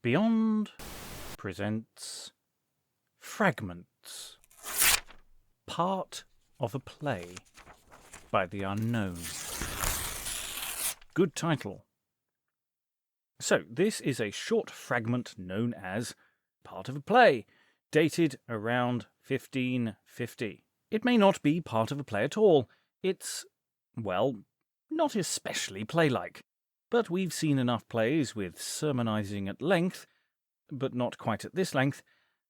Beyond presents Fragments, part of a play by the unknown. Good title. So, this is a short fragment known as part of a play, dated around 1550. It may not be part of a play at all. It's, well, not especially play-like. But we've seen enough plays with sermonising at length, but not quite at this length,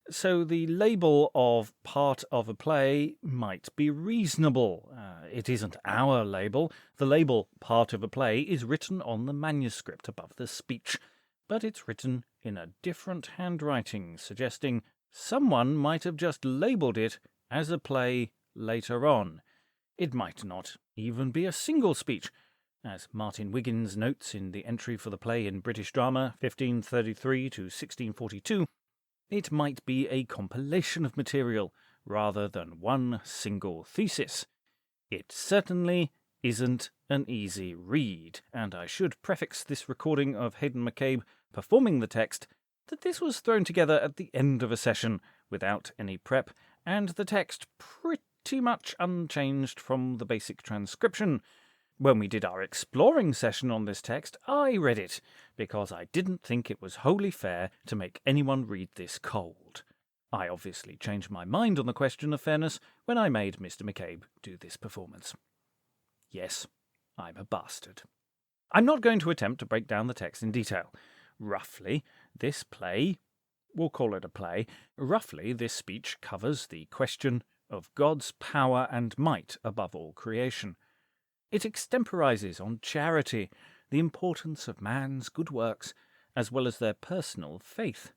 so the label of part of a play might be reasonable. It isn't our label. The label part of a play is written on the manuscript above the speech, but it's written in a different handwriting, suggesting someone might have just labelled it as a play later on. It might not even be a single speech. As Martin Wiggins notes in the entry for the play in British Drama, 1533 to 1642, it might be a compilation of material rather than one single thesis. It certainly isn't an easy read, and I should prefix this recording of Heydn McCabe performing the text that this was thrown together at the end of a session without any prep, and the text pretty much unchanged from the basic transcription. When we did our exploring session on this text, I read it, because I didn't think it was wholly fair to make anyone read this cold. I obviously changed my mind on the question of fairness when I made Mr. McCabe do this performance. Yes, I'm a bastard. I'm not going to attempt to break down the text in detail. Roughly, this play, we'll call it a play, roughly this speech covers the question of God's power and might above all creation. It extemporizes on charity, the importance of man's good works, as well as their personal faith.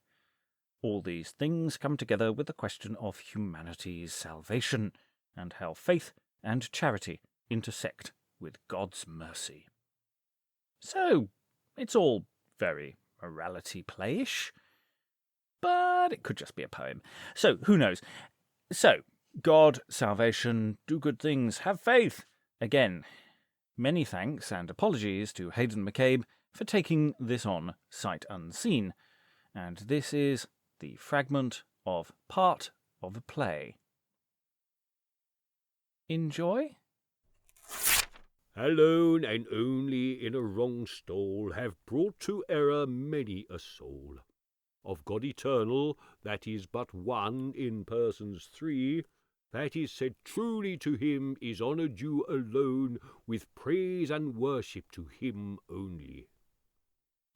All these things come together with the question of humanity's salvation, and how faith and charity intersect with God's mercy. So, it's all very morality playish, but it could just be a poem. So, who knows? So, God, salvation, do good things, have faith. Again, many thanks and apologies to Heydn McCabe for taking this on sight unseen, and this is the fragment of part of a play. Enjoy? Alone and only in a wrong stall have brought to error many a soul. Of God eternal, that is but one in persons three, that is said truly to him is honour due alone, with praise and worship to him only.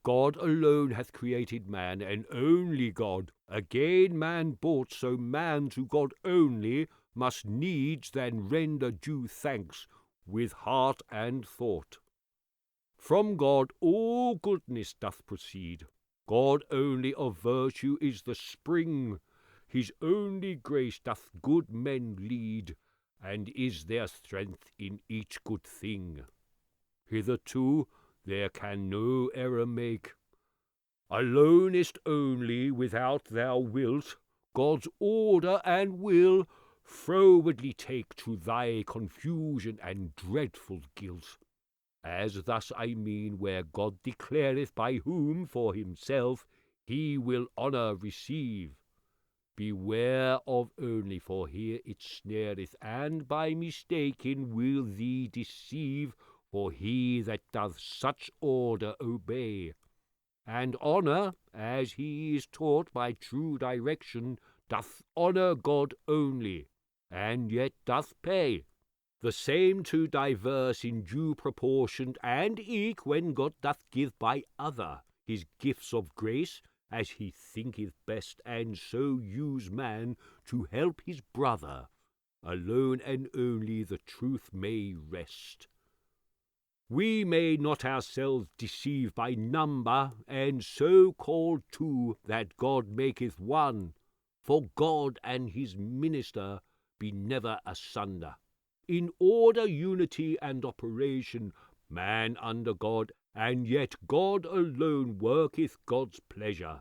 God alone hath created man, and only God. Again man bought, so man to God only must needs then render due thanks with heart and thought. From God all goodness doth proceed. God only of virtue is the spring. His only grace doth good men lead, and is their strength in each good thing. Hitherto there can no error make. Alonest only, without thou wilt, God's order and will frowardly take to thy confusion and dreadful guilt. As thus I mean, where God declareth by whom for himself he will honour receive. Beware of only, for here it snareth, and by mistaking will thee deceive, for he that doth such order obey. And honour, as he is taught by true direction, doth honour God only, and yet doth pay. The same to diverse in due proportion, and eke when God doth give by other his gifts of grace, as he thinketh best, and so use man to help his brother. Alone and only the truth may rest. We may not ourselves deceive by number, and so call two that God maketh one, for God and his minister be never asunder. In order, unity, and operation, man under God, and yet God alone worketh God's pleasure.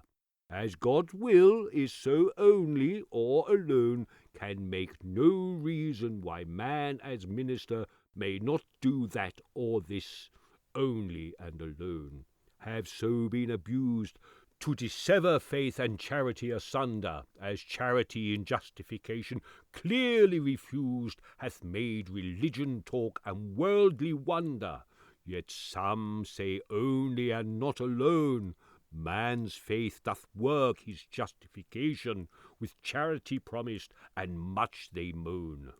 As God's will is, so only or alone can make no reason why man as minister may not do that or this, only and alone, have so been abused to dissever faith and charity asunder, as charity in justification clearly refused, hath made religion talk and worldly wonder. Yet some say only and not alone, man's faith doth work his justification, with charity promised, and much they moan.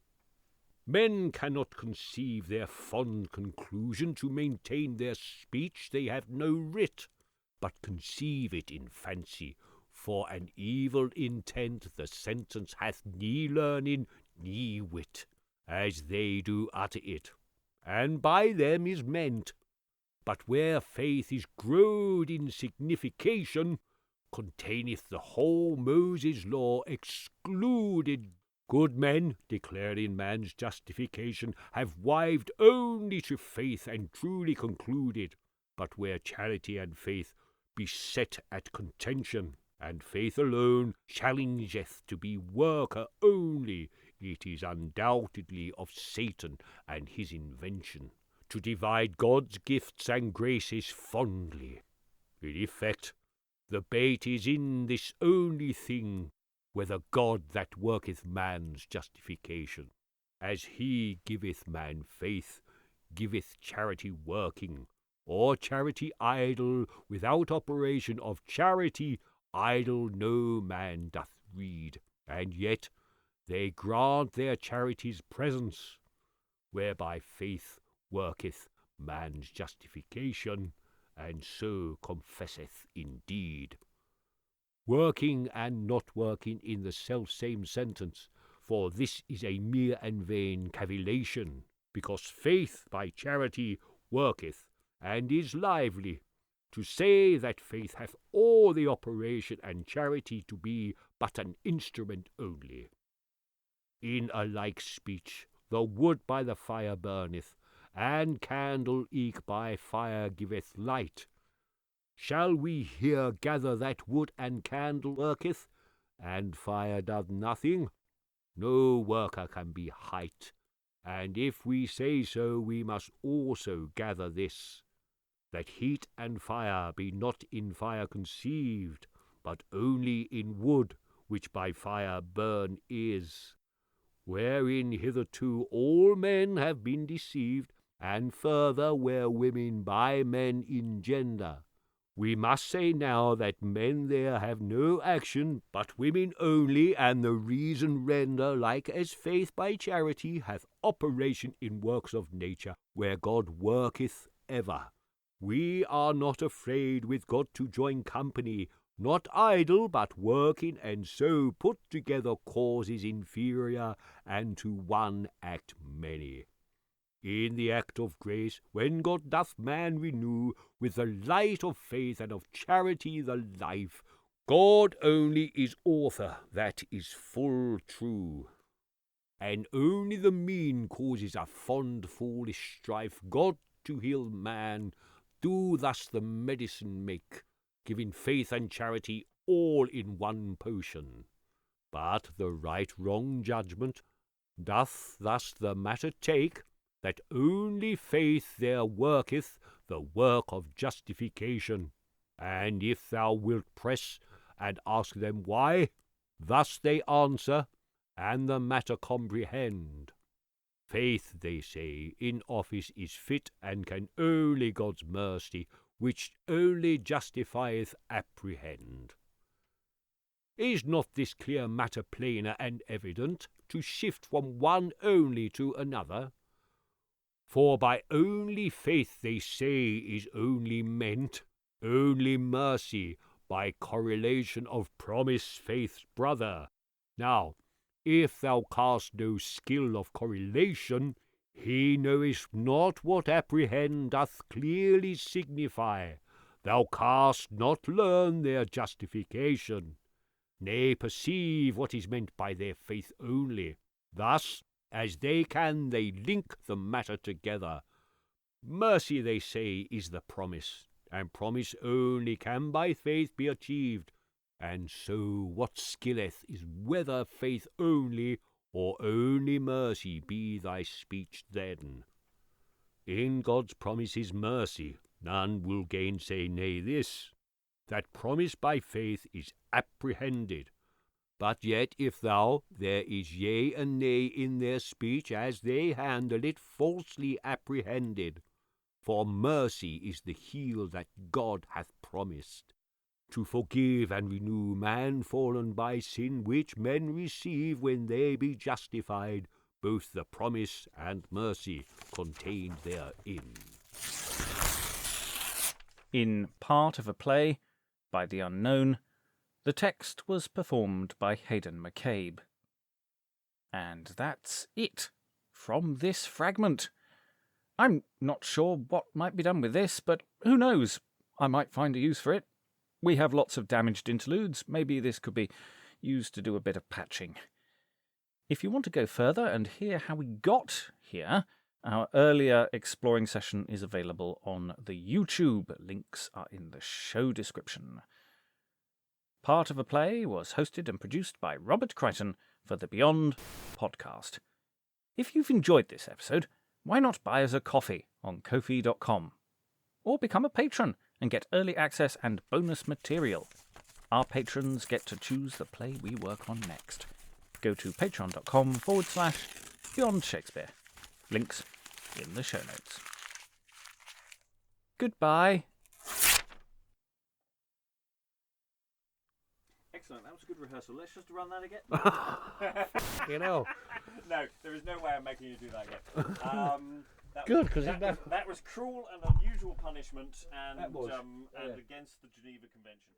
Men cannot conceive their fond conclusion, to maintain their speech they have no writ, but conceive it in fancy, for an evil intent the sentence hath ne learning, ne wit, as they do utter it, and by them is meant. But where faith is growed in signification, containeth the whole Moses' law excluded. Good men, declaring man's justification, have wived only to faith and truly concluded. But where charity and faith be set at contention, and faith alone challengeth to be worker only, it is undoubtedly of Satan and his invention, to divide God's gifts and graces fondly. In effect, the bait is in this only thing, whether God that worketh man's justification, as he giveth man faith, giveth charity working, or charity idle, without operation of charity idle no man doth read, and yet they grant their charity's presence, whereby faith worketh man's justification, and so confesseth indeed. Working and not working in the self-same sentence, for this is a mere and vain cavillation, because faith by charity worketh, and is lively. To say that faith hath all the operation, and charity to be but an instrument only. In a like speech, the wood by the fire burneth, and candle eke by fire giveth light. Shall we here gather that wood and candle worketh, and fire doth nothing? No worker can be hight, and if we say so, we must also gather this, that heat and fire be not in fire conceived, but only in wood, which by fire burn is, wherein hitherto all men have been deceived, and further where women by men engender. We must say now that men there have no action, but women only, and the reason render, like as faith by charity hath operation in works of nature, where God worketh ever. We are not afraid with God to join company, not idle, but working, and so put together causes inferior, and to one act many. In the act of grace, when God doth man renew, with the light of faith and of charity the life, God only is author, that is full true. And only the mean causes a fond foolish strife. God to heal man, do thus the medicine make, giving faith and charity all in one potion. But the right wrong judgment doth thus the matter take, that only faith there worketh the work of justification. And if thou wilt press and ask them why, thus they answer, and the matter comprehend. Faith, they say, in office is fit, and can only God's mercy, which only justifieth, apprehend. Is not this clear matter plainer and evident, to shift from one only to another? For by only faith, they say, is only meant, only mercy, by correlation of promise faith's brother. Now, if thou cast no skill of correlation, he knowest not what apprehend doth clearly signify. Thou canst not learn their justification, nay, perceive what is meant by their faith only. Thus, as they can, they link the matter together. Mercy, they say, is the promise, and promise only can by faith be achieved. And so what skilleth is whether faith only or only mercy be thy speech then. In God's promise is mercy, none will gainsay nay this. that promise by faith is apprehended. But yet if thou, there is yea and nay in their speech, as they handle it, falsely apprehended. For mercy is the heal that God hath promised, to forgive and renew man fallen by sin, which men receive when they be justified, both the promise and mercy contained therein. In Part of a Play, by the Unknown, the text was performed by Heydn McCabe. And that's it from this fragment. I'm not sure what might be done with this, but who knows? I might find a use for it. We have lots of damaged interludes. Maybe this could be used to do a bit of patching. If you want to go further and hear how we got here, our earlier exploring session is available on the YouTube. Links are in the show description. Part of a Play was hosted and produced by Robert Crighton for the Beyond Podcast. If you've enjoyed this episode, why not buy us a coffee on Ko-fi.com? Or become a patron and get early access and bonus material. Our patrons get to choose the play we work on next. Go to patreon.com/Beyond Shakespeare. Links in the show notes. Goodbye. Excellent, that was a good rehearsal. Let's just run that again. No, there is no way I'm making you do that again. Good, because that was cruel and unusual punishment and against the Geneva Convention.